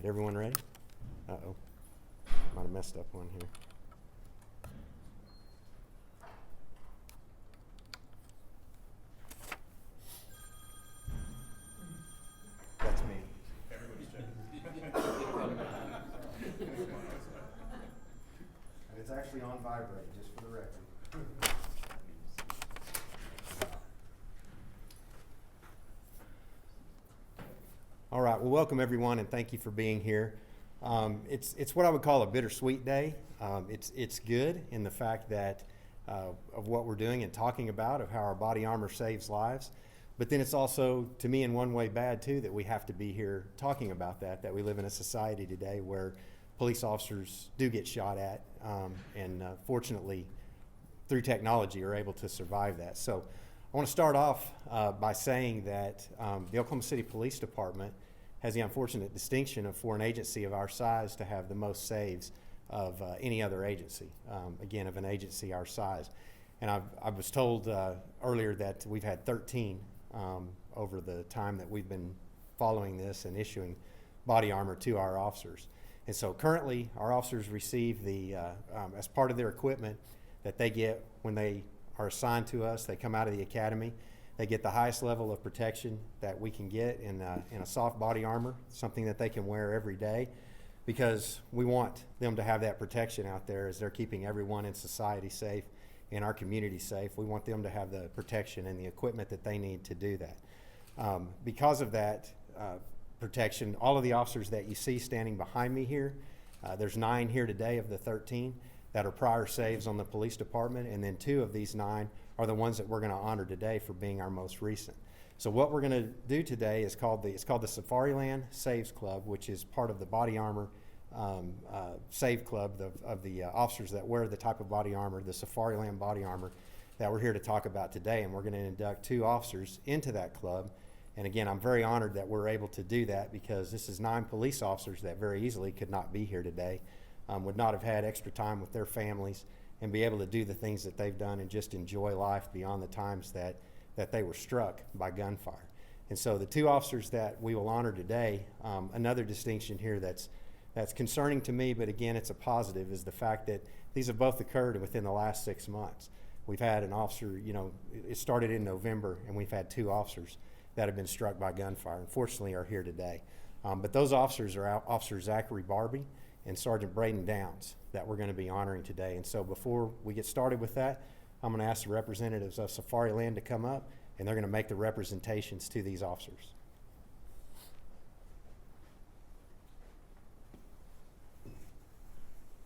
right, everyone ready? Uh-oh, might have messed up one here. That's me. Everybody's checking. And it's actually on vibrate, just for the record. All right, well, welcome everyone, and thank you for being here. It's what I would call a bittersweet day. It's good in the fact that of what we're doing and talking about, of how our body armor saves lives. But then it's also, to me, in one way bad too, that we have to be here talking about that we live in a society today where police officers do get shot at, and fortunately, through technology, are able to survive that. So I want to start off by saying that the Oklahoma City Police Department has the unfortunate distinction of, for an agency of our size, to have the most saves of any other agency, again, of an agency our size. And I was told earlier that we've had 13 over the time that we've been following this and issuing body armor to our officers. And so currently, our officers receive the, as part of their equipment that they get when they are assigned to us, they come out of the academy, they get the highest level of protection that we can get in a soft body armor, something that they can wear every day, because we want them to have that protection out there as they're keeping everyone in society safe, in our community safe. We want them to have the protection and the equipment that they need to do that. Because of that protection, all of the officers that you see standing behind me here, there's 9 here today of the 13 that are prior saves on the police department, and then 2 of these 9 are the ones that we're going to honor today for being our most recent. So what we're going to do today is called the Safariland Saves Club, which is part of the body armor Save Club of the officers that wear the type of body armor, the Safariland body armor, that we're here to talk about today. And we're going to induct 2 officers into that club. And again, I'm very honored that we're able to do that, because this is 9 police officers that very easily could not be here today, would not have had extra time with their families and be able to do the things that they've done and just enjoy life beyond the times that they were struck by gunfire. And so the 2 officers that we will honor today, another distinction here that's concerning to me, but again, it's a positive, is the fact that these have both occurred within the last 6 months. We've had an officer, it started in November, and we've had 2 officers that have been struck by gunfire, unfortunately are here today. But those officers are Officer Zachary Barbie and Sergeant Braden Downs that we're going to be honoring today. And so before we get started with that, I'm going to ask the representatives of Safariland to come up, and they're going to make the representations to these officers.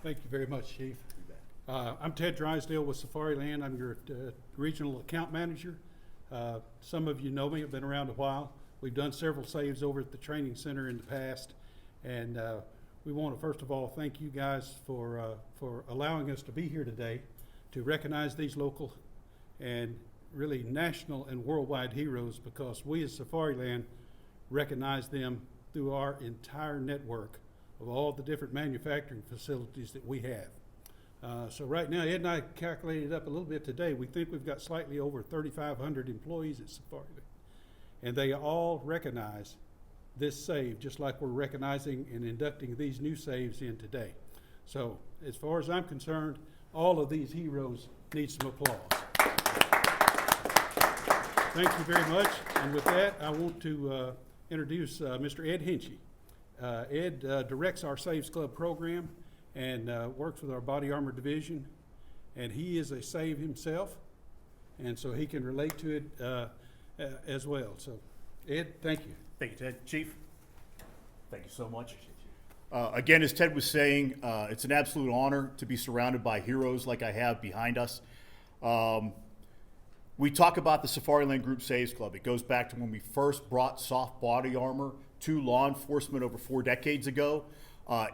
Thank you very much, Chief. I'm Ted Drysdale with Safariland. I'm your regional account manager. Some of you know me. I've been around a while. We've done several saves over at the training center in the past, and we want to first of all thank you guys for allowing us to be here today to recognize these local and really national and worldwide heroes, because we as Safariland recognize them through our entire network of all the different manufacturing facilities that we have. So right now, Ed and I calculated up a little bit today. We think we've got slightly over 3,500 employees at Safariland, and they all recognize this save, just like we're recognizing and inducting these new saves in today. So as far as I'm concerned, all of these heroes need some applause. Thank you very much. And with that, I want to introduce Mr. Ed Hinchy. Ed directs our Saves Club program and works with our body armor division. And he is a save himself, and so he can relate to it as well. So Ed, thank you. Thank you, Ted. Chief, thank you so much. Again, as Ted was saying, it's an absolute honor to be surrounded by heroes like I have behind us. We talk about the Safariland Group Saves Club. It goes back to when we first brought soft body armor to law enforcement over 4 decades ago.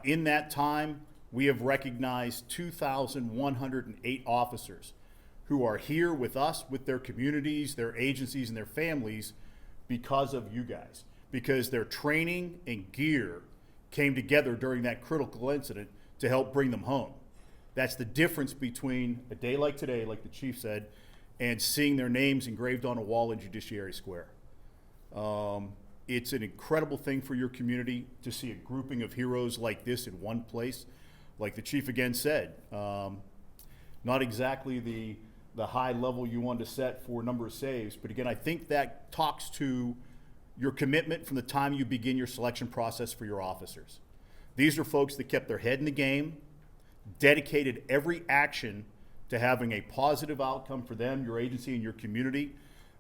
In that time, we have recognized 2,108 officers who are here with us, with their communities, their agencies, and their families because of you guys, because their training and gear came together during that critical incident to help bring them home. That's the difference between a day like today, like the chief said, and seeing their names engraved on a wall in Judiciary Square. It's an incredible thing for your community to see a grouping of heroes like this in one place. Like the chief again said, not exactly the high level you want to set for number of saves, but again, I think that talks to your commitment from the time you begin your selection process for your officers. These are folks that kept their head in the game, dedicated every action to having a positive outcome for them, your agency, and your community,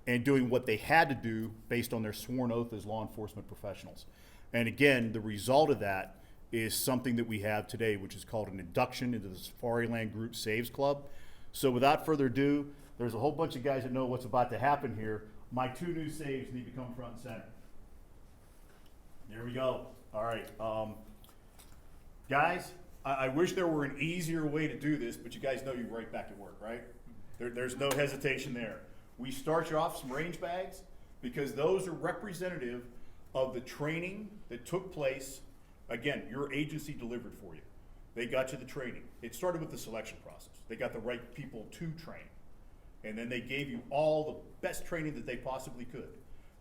and doing what they had to do based on their sworn oath as law enforcement professionals. And again, the result of that is something that we have today, which is called an induction into the Safariland Group Saves Club. So without further ado, there's a whole bunch of guys that know what's about to happen here. My two new saves need to come front and center. There we go. All right. Guys, I wish there were an easier way to do this, but you guys know you're right back at work, right? There's no hesitation there. We start you off some range bags because those are representative of the training that took place. Again, your agency delivered for you. They got you the training. It started with the selection process. They got the right people to train. And then they gave you all the best training that they possibly could.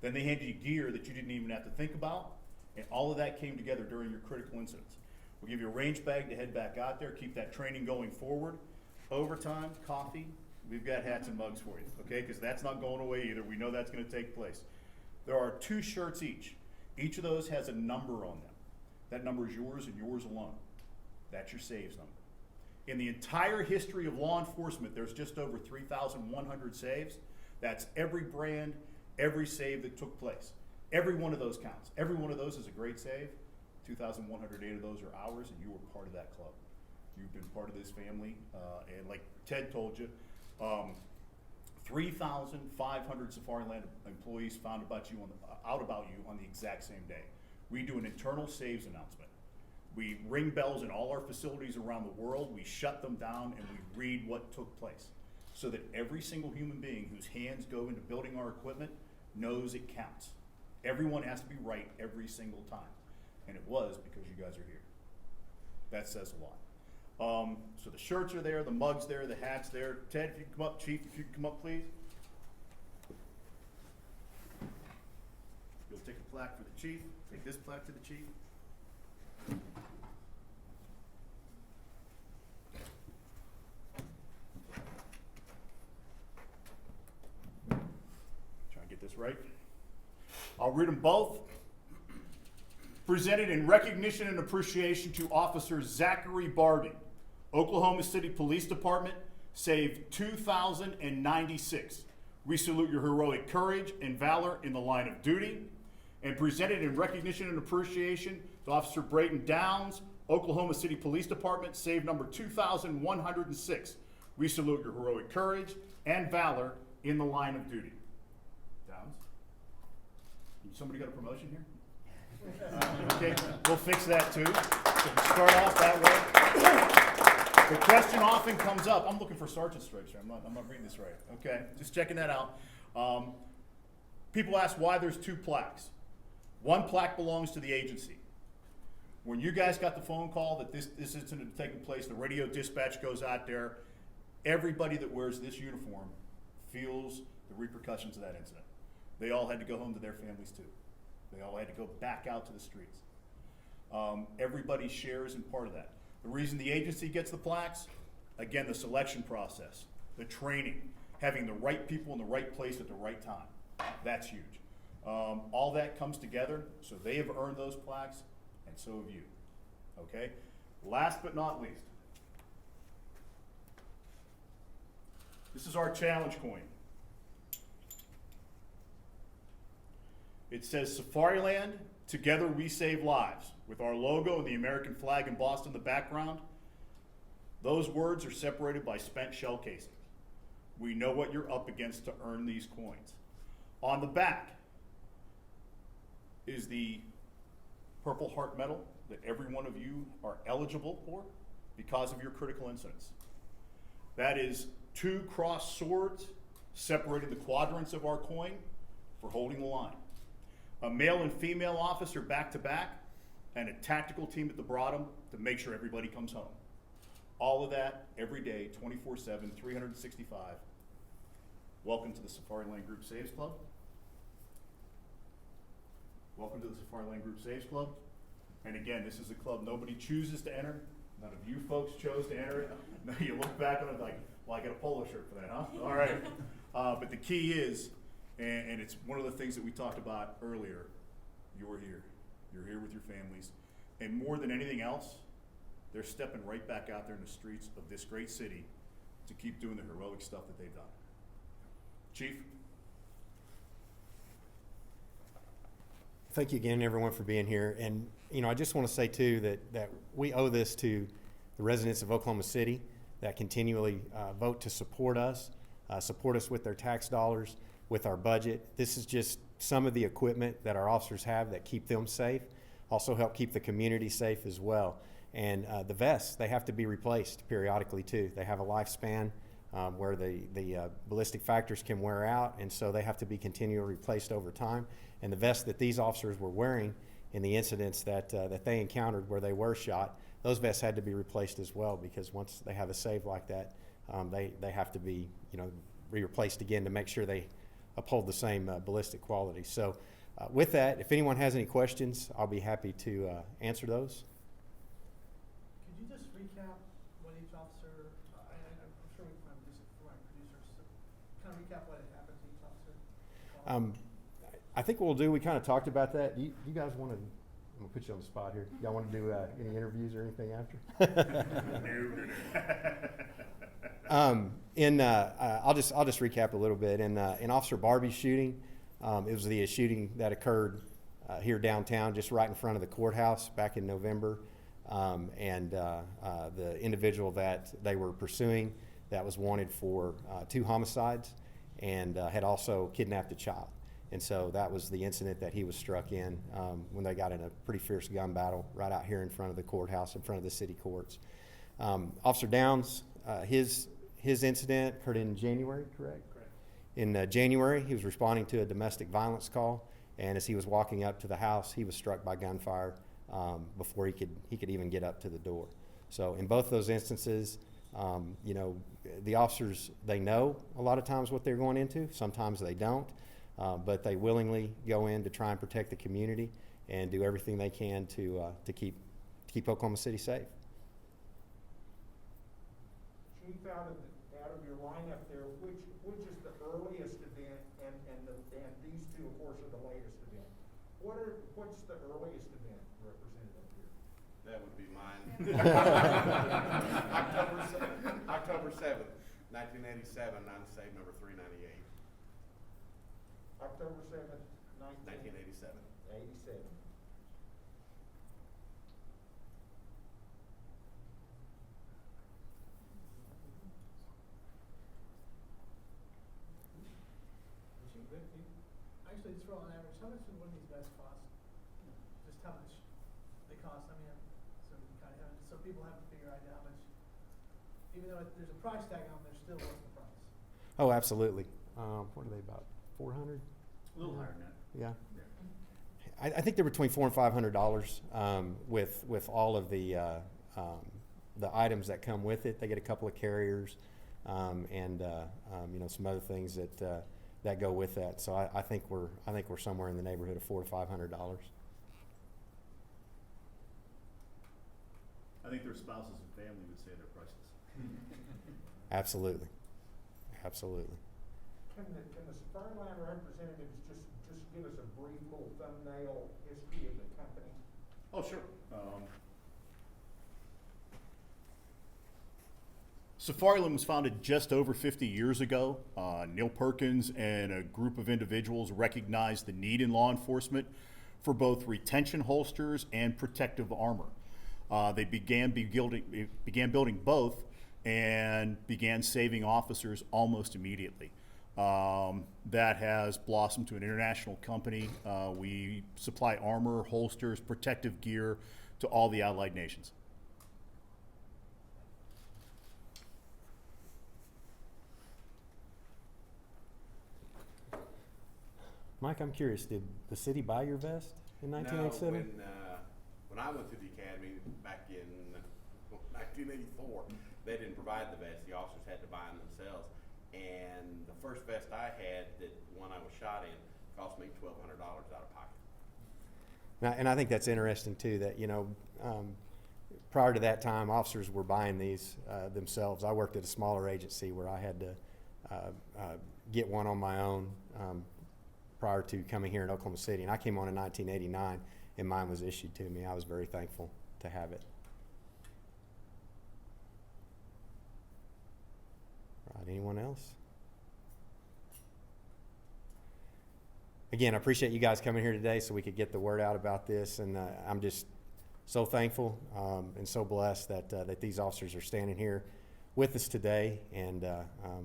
Then they handed you gear that you didn't even have to think about. And all of that came together during your critical incidents. We'll give you a range bag to head back out there, keep that training going forward. Overtime, coffee, we've got hats and mugs for you, okay? Because that's not going away either. We know that's going to take place. There are 2 shirts each. Each of those has a number on them. That number is yours and yours alone. That's your saves number. In the entire history of law enforcement, there's just over 3,100 saves. That's every brand, every save that took place. Every one of those counts. Every one of those is a great save. 2,108 of those are ours, and you were part of that club. You've been part of this family, and like Ted told you, 3,500 Safariland employees found out about you on the exact same day. We do an internal saves announcement. We ring bells in all our facilities around the world. We shut them down, and we read what took place so that every single human being whose hands go into building our equipment knows it counts. Everyone has to be right every single time. And it was because you guys are here. That says a lot. So the shirts are there, the mugs there, the hats there. Ted, if you can come up, Chief, if you can come up, please. You'll take a plaque for the chief. Take this plaque to the chief. Try and get this right. I'll read them both. Presented in recognition and appreciation to Officer Zachary Barding, Oklahoma City Police Department, saved 2,096. We salute your heroic courage and valor in the line of duty. And presented in recognition and appreciation to Officer Brayton Downs, Oklahoma City Police Department, save number 2,106. We salute your heroic courage and valor in the line of duty. Downs? Somebody got a promotion here? Okay, we'll fix that too. So start off that way. The question often comes up. I'm looking for sergeant stripes here. I'm not reading this right. Okay, just checking that out. People ask why there's 2 plaques. One plaque belongs to the agency. When you guys got the phone call that this incident had taken place, the radio dispatch goes out there. Everybody that wears this uniform feels the repercussions of that incident. They all had to go home to their families too. They all had to go back out to the streets. Everybody shares in part of that. The reason the agency gets the plaques, again, the selection process, the training, having the right people in the right place at the right time. That's huge. All that comes together, so they have earned those plaques, and so have you. Okay? Last but not least, this is our challenge coin. It says Safariland, together we save lives, with our logo and the American flag embossed in the background. Those words are separated by spent shell casings. We know what you're up against to earn these coins. On the back is the Purple Heart Medal that every one of you are eligible for because of your critical incidents. That is 2 crossed swords separating the quadrants of our coin for holding the line. A male and female officer back to back, and a tactical team at the bottom to make sure everybody comes home. All of that every day, 24/7, 365. Welcome to the Safariland Group Saves Club. Welcome to the Safariland Group Saves Club. And again, this is a club nobody chooses to enter. None of you folks chose to enter it. Now you look back on it like, well, I get a polo shirt for that, huh? All right. But the key is, and it's one of the things that we talked about earlier, you're here. You're here with your families. And more than anything else, they're stepping right back out there in the streets of this great city to keep doing the heroic stuff that they've done. Chief? Thank you again, everyone, for being here. And, you know, I just want to say, too, that we owe this to the residents of Oklahoma City that continually vote to support us with their tax dollars, with our budget. This is just some of the equipment that our officers have that keep them safe, also help keep the community safe as well. And the vests, they have to be replaced periodically, too. They have a lifespan where the ballistic factors can wear out, and so they have to be continually replaced over time. And the vests that these officers were wearing in the incidents that they encountered where they were shot, those vests had to be replaced as well, because once they have a save like that, they have to be, you know, replaced again to make sure they uphold the same ballistic quality. So with that, if anyone has any questions, I'll be happy to answer those. Could you just recap what each officer, I'm sure we can find this for my producers, so kind of recap what happened to each officer? I think what we'll do, we kind of talked about that. Do you guys want to, I'm gonna put you on the spot here. Y'all want to do any interviews or anything after? I'll just recap a little bit. In Officer Barbie's shooting, it was the shooting that occurred here downtown, just right in front of the courthouse back in November. The individual that they were pursuing that was wanted for 2 homicides and had also kidnapped a child. And so that was the incident that he was struck in when they got in a pretty fierce gun battle right out here in front of the courthouse, in front of the city courts. Officer Downs, his incident occurred in January, correct? Correct. In January, he was responding to a domestic violence call, and as he was walking up to the house, he was struck by gunfire before he could even get up to the door. So in both those instances, you know, the officers, they know a lot of times what they're going into. Sometimes they don't. But they willingly go in to try and protect the community and do everything they can to keep Oklahoma City safe. Chief, out of your lineup there, which is the earliest event, and these two, of course, are the latest event. What's the earliest event represented up here? That would be mine. October 7th, 1987, non-save number 398. October 7th, 1987. 87. Actually, just roll on average, how much would one of these vests cost? Just how much they cost, I mean, so we kind of, so people have to figure out how much, even though there's a price tag on them, they're still worth the price. Oh, absolutely. What are they, about 400? A little higher than that. Yeah. I think they're between $400 and $500 with all of the items that come with it. They get a couple of carriers and you know, some other things that go with that. So I think we're somewhere in the neighborhood of $400 to $500. I think their spouses and family would say they're priceless. Absolutely. Absolutely. Can the Safariland representatives just give us a brief little thumbnail history of the company? Oh, sure. Safariland was founded just over 50 years ago. Neil Perkins and a group of individuals recognized the need in law enforcement for both retention holsters and protective armor. They began building both and began saving officers almost immediately. That has blossomed to an international company. We supply armor, holsters, protective gear to all the allied nations. Mike, I'm curious, did the city buy your vest in 1987? No, when I went to the academy back in 1984, they didn't provide the vest. The officers had to buy them themselves. And the first vest I had, that one I was shot in, cost me $1,200 out of pocket. And I think that's interesting too, that, you know, prior to that time, officers were buying these themselves. I worked at a smaller agency where I had to get one on my own prior to coming here in Oklahoma City. And I came on in 1989, and mine was issued to me. I was very thankful to have it. Right, anyone else? Again, I appreciate you guys coming here today so we could get the word out about this, and I'm just so thankful and so blessed that these officers are standing here with us today, and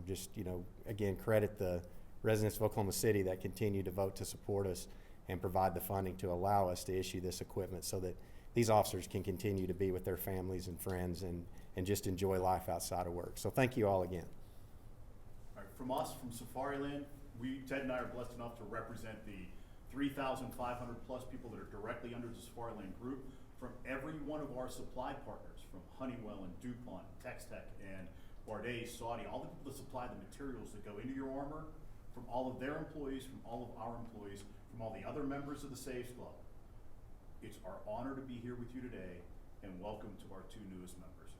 just, you know, again, credit the residents of Oklahoma City that continue to vote to support us and provide the funding to allow us to issue this equipment so that these officers can continue to be with their families and friends and just enjoy life outside of work. So thank you all again. All right, from us, from Safariland, Ted and I are blessed enough to represent the 3,500 plus people that are directly under the Safariland Group from every one of our supply partners, from Honeywell and DuPont, Textec and Bardet, Saudi, all the people that supply the materials that go into your armor, from all of their employees, from all of our employees, from all the other members of the Saves Club. It's our honor to be here with you today, and welcome to our two newest members.